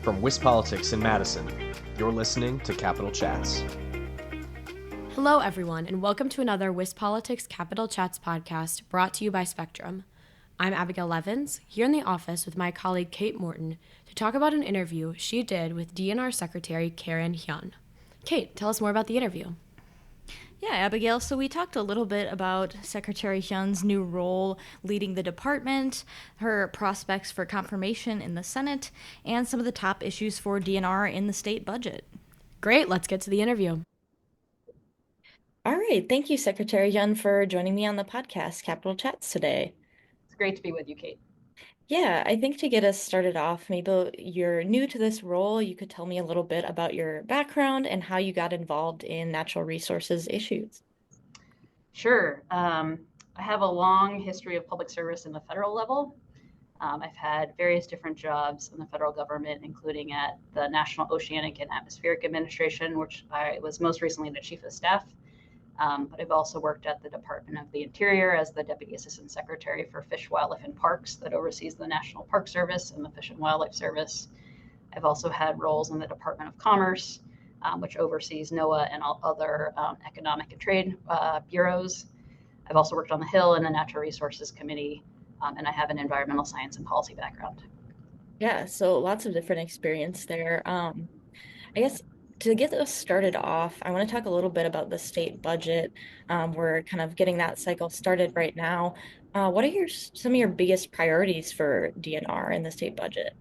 From WisPolitics in Madison, you're listening to Capital Chats. Hello, everyone, and welcome to another WisPolitics Capital Chats podcast brought to you by Spectrum. I'm Abigail Levins, here in the office with my colleague Kate Morton to talk about an interview she did with DNR Secretary Hyun. Kate, tell us more about the interview. Yeah, Abigail, so we talked a little bit about Secretary Hyun's new role leading the department, her prospects for confirmation in the Senate, and some of the top issues for DNR in the state budget. Great, let's get to the interview. All right, thank you, Secretary Hyun, for joining me on the podcast, Capital Chats, today. It's great to be with you, Kate. Yeah, I think to get us started off, maybe you're new to this role. You could tell me a little bit about your background and how you got involved in natural resources issues. Sure. I have a long history of public service in the federal level. I've had various different jobs in the federal government, including at the National Oceanic and Atmospheric Administration, which I was most recently the chief of staff. But I've also worked at the Department of the Interior as the Deputy Assistant Secretary for Fish, Wildlife, and Parks that oversees the National Park Service and the Fish and Wildlife Service. I've also had roles in the Department of Commerce, which oversees NOAA and all other economic and trade bureaus. I've also worked on the Hill in the Natural Resources Committee, and I have an environmental science and policy background. Yeah, so lots of different experience there. I guess to get us started off, I want to talk a little bit about the state budget. We're kind of getting that cycle started right now. What are some of your biggest priorities for DNR in the state budget?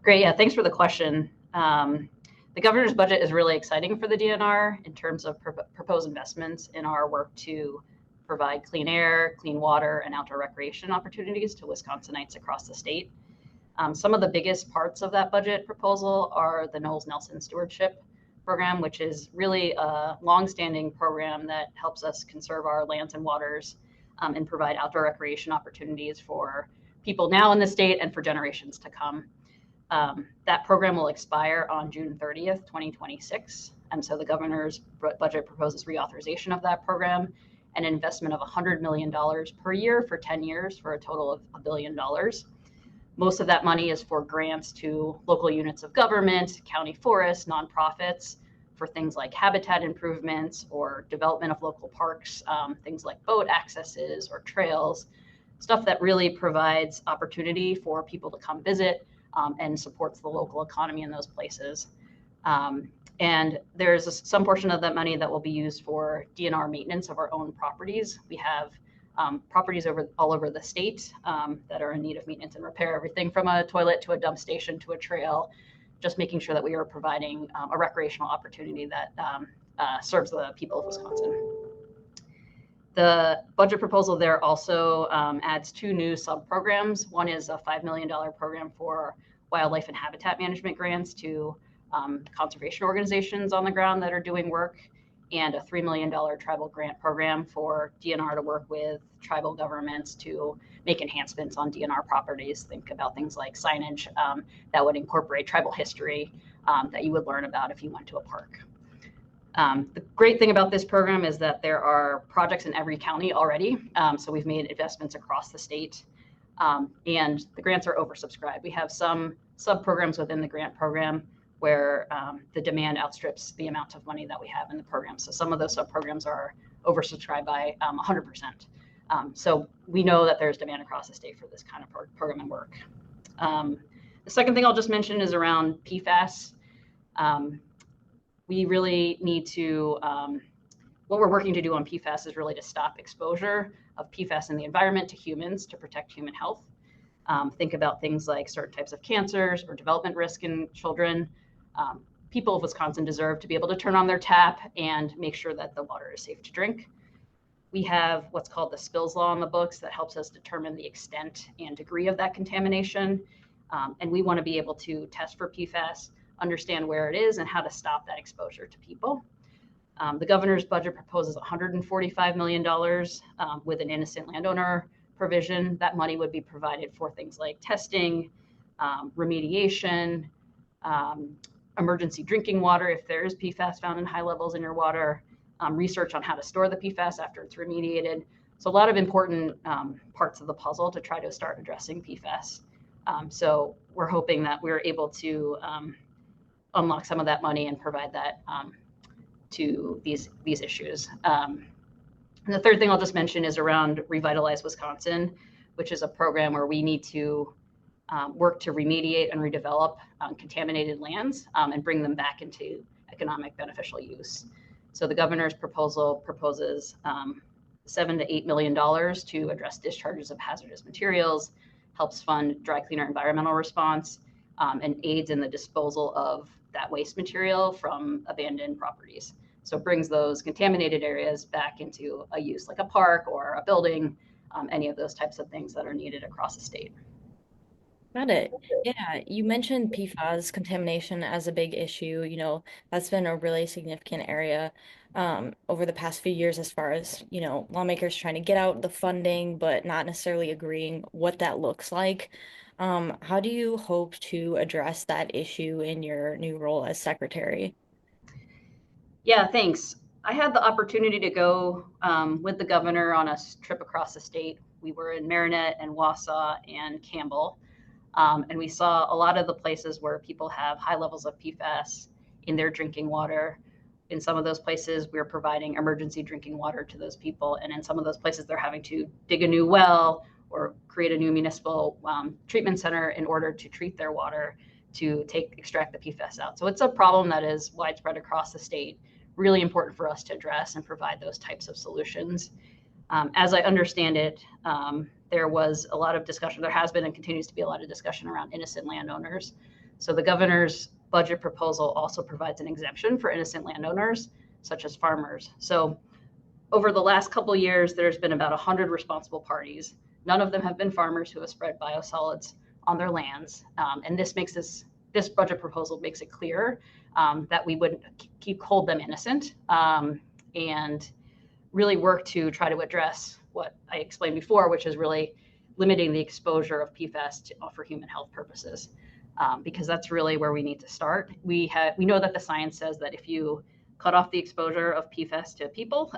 Great, yeah, thanks for the question. The governor's budget is really exciting for the DNR in terms of proposed investments in our work to provide clean air, clean water, and outdoor recreation opportunities to Wisconsinites across the state. Some of the biggest parts of that budget proposal are the Knowles-Nelson Stewardship Program, which is really a longstanding program that helps us conserve our lands and waters and provide outdoor recreation opportunities for people now in the state and for generations to come. That program will expire on June 30th, 2026. And so the governor's budget proposes reauthorization of that program and an investment of $100 million per year for 10 years for a total of $1 billion. Most of that money is for grants to local units of government, county forests, nonprofits for things like habitat improvements or development of local parks, things like boat accesses or trails, stuff that really provides opportunity for people to come visit and supports the local economy in those places. And there's some portion of that money that will be used for DNR maintenance of our own properties. We have properties all over the state that are in need of maintenance and repair, everything from a toilet to a dump station to a trail, just making sure that we are providing a recreational opportunity that serves the people of Wisconsin. The budget proposal there also adds two new sub-programs. One is a $5 million program for wildlife and habitat management grants to conservation organizations on the ground that are doing work, and a $3 million tribal grant program for DNR to work with tribal governments to make enhancements on DNR properties. Think about things like signage that would incorporate tribal history that you would learn about if you went to a park. The great thing about this program is that there are projects in every county already. So we've made investments across the state, and the grants are oversubscribed. We have some sub-programs within the grant program where the demand outstrips the amount of money that we have in the program. So some of those sub-programs are oversubscribed by 100%. So we know that there's demand across the state for this kind of program and work. The second thing I'll just mention is around PFAS. We really need to, what we're working to do on PFAS is really to stop exposure of PFAS in the environment to humans to protect human health. Think about things like certain types of cancers or development risk in children. People of Wisconsin deserve to be able to turn on their tap and make sure that the water is safe to drink. We have what's called the spills law in the books that helps us determine the extent and degree of that contamination. And we want to be able to test for PFAS, understand where it is, and how to stop that exposure to people. The governor's budget proposes $145 million with an innocent landowner provision. That money would be provided for things like testing, remediation, emergency drinking water if there is PFAS found in high levels in your water, research on how to store the PFAS after it's remediated. So a lot of important parts of the puzzle to try to start addressing PFAS. So we're hoping that we're able to unlock some of that money and provide that to these issues. And the third thing I'll just mention is around Revitalize Wisconsin, which is a program where we need to work to remediate and redevelop contaminated lands and bring them back into economic beneficial use. So the governor's proposal proposes $7 to $8 million to address discharges of hazardous materials, helps fund dry cleaner environmental response, and aids in the disposal of that waste material from abandoned properties. So it brings those contaminated areas back into a use like a park or a building, any of those types of things that are needed across the state. Got it. Yeah, you mentioned PFAS contamination as a big issue. That's been a really significant area over the past few years as far as, lawmakers trying to get out the funding, but not necessarily agreeing what that looks like. How do you hope to address that issue in your new role as secretary? Yeah, thanks. I had the opportunity to go with the governor on a trip across the state. We were in Marinette and Wausau and Campbell. And we saw a lot of the places where people have high levels of PFAS in their drinking water. In some of those places, we're providing emergency drinking water to those people. And in some of those places, they're having to dig a new well or create a new municipal treatment center in order to treat their water to extract the PFAS out. So it's a problem that is widespread across the state, really important for us to address and provide those types of solutions. As I understand it, there was a lot of discussion, there has been and continues to be a lot of discussion around innocent landowners. So the governor's budget proposal also provides an exemption for innocent landowners, such as farmers. So over the last couple of years, there's been about 100 responsible parties. None of them have been farmers who have spread biosolids on their lands. And this budget proposal makes it clear that we would hold them innocent and really work to try to address what I explained before, which is really limiting the exposure of PFAS for human health purposes, because that's really where we need to start. We know that the science says that if you cut off the exposure of PFAS to people,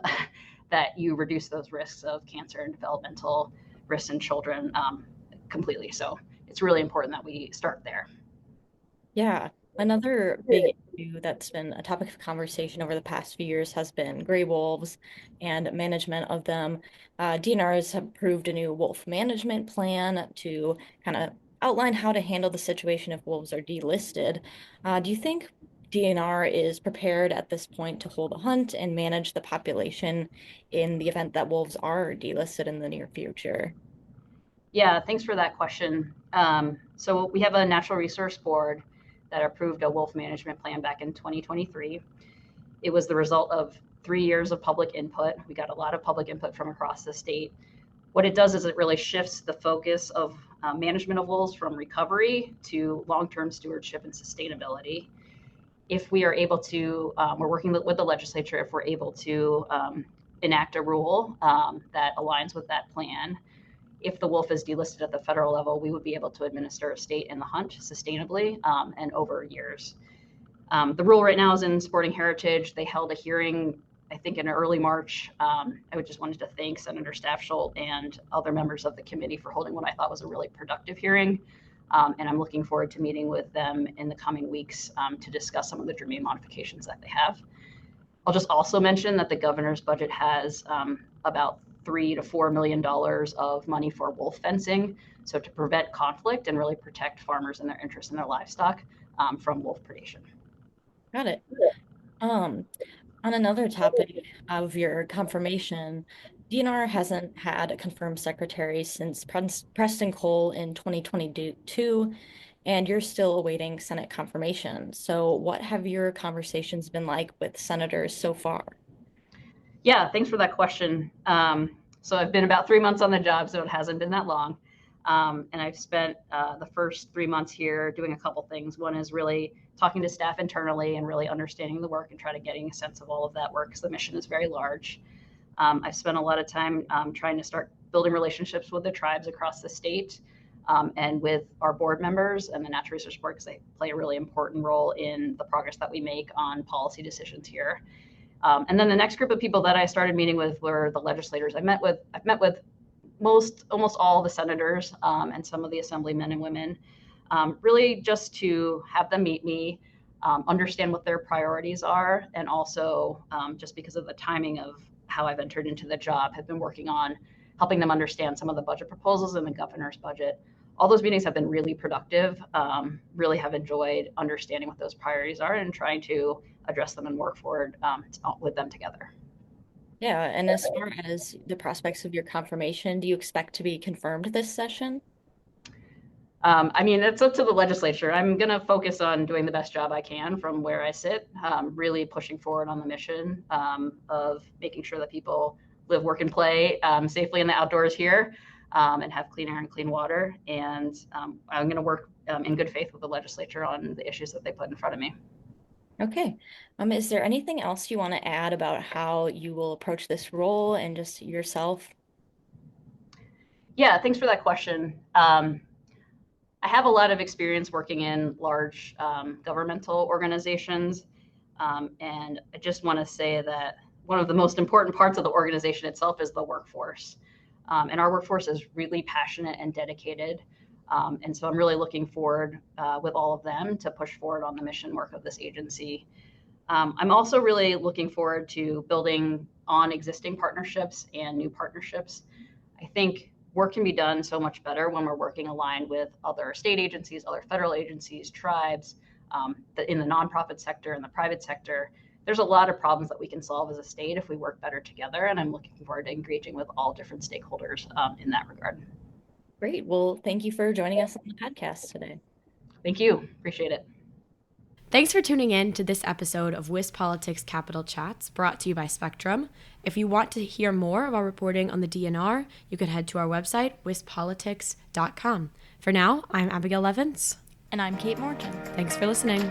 that you reduce those risks of cancer and developmental risks in children completely. So it's really important that we start there. Yeah, another big issue that's been a topic of conversation over the past few years has been gray wolves and management of them. DNRs have approved a new wolf management plan to kind of outline how to handle the situation if wolves are delisted. Do you think DNR is prepared at this point to hold a hunt and manage the population in the event that wolves are delisted in the near future? Yeah, thanks for that question. So we have a natural resource board that approved a wolf management plan back in 2023. It was the result of 3 years of public input. We got a lot of public input from across the state. What it does is it really shifts the focus of management of wolves from recovery to long-term stewardship and sustainability. If we are able to, we're working with the legislature, if we're able to enact a rule that aligns with that plan, if the wolf is delisted at the federal level, we would be able to administer a state in the hunt sustainably and over years. The rule right now is in Sporting Heritage. They held a hearing, I think, in early March. I would just wanted to thank Senator Staffschulte and other members of the committee for holding what I thought was a really productive hearing. And I'm looking forward to meeting with them in the coming weeks to discuss some of the germane modifications that they have. I'll just also mention that the governor's budget has about $3 to $4 million of money for wolf fencing, so to prevent conflict and really protect farmers and their interests in their livestock from wolf predation. Got it. On another topic of your confirmation, DNR hasn't had a confirmed secretary since Preston Cole in 2022, and you're still awaiting Senate confirmation. So what have your conversations been like with senators so far? Yeah, thanks for that question. So I've been about 3 months on the job, so it hasn't been that long. And I've spent the first 3 months here doing a couple things. One is really talking to staff internally and really understanding the work and trying to getting a sense of all of that work because the mission is very large. I've spent a lot of time trying to start building relationships with the tribes across the state and with our board members and the Natural Resource Board because they play a really important role in the progress that we make on policy decisions here. And then the next group of people that I started meeting with were the legislators. I've met with almost all the senators and some of the assemblymen and women, really just to have them meet me, understand what their priorities are, and also just because of the timing of how I've entered into the job, have been working on helping them understand some of the budget proposals in the governor's budget. All those meetings have been really productive, really have enjoyed understanding what those priorities are and trying to address them and work forward with them together. Yeah, and as far as the prospects of your confirmation, do you expect to be confirmed this session? I mean, it's up to the legislature. I'm going to focus on doing the best job I can from where I sit, really pushing forward on the mission of making sure that people live, work, and play safely in the outdoors here and have clean air and clean water. And I'm going to work in good faith with the legislature on the issues that they put in front of me. Okay. Is there anything else you want to add about how you will approach this role and just yourself? Yeah, thanks for that question. I have a lot of experience working in large governmental organizations. And I just want to say that one of the most important parts of the organization itself is the workforce. And our workforce is really passionate and dedicated. And so I'm really looking forward with all of them to push forward on the mission work of this agency. I'm also really looking forward to building on existing partnerships and new partnerships. I think work can be done so much better when we're working aligned with other state agencies, other federal agencies, tribes, in the nonprofit sector and the private sector. There's a lot of problems that we can solve as a state if we work better together, and I'm looking forward to engaging with all different stakeholders in that regard. Great. Well, thank you for joining us on the podcast today. Thank you. Appreciate it. Thanks for tuning in to this episode of WIS Politics Capital Chats, brought to you by Spectrum. If you want to hear more of our reporting on the DNR, you can head to our website, wispolitics.com. For now, I'm Abigail Levins. And I'm Kate Morton. Thanks for listening.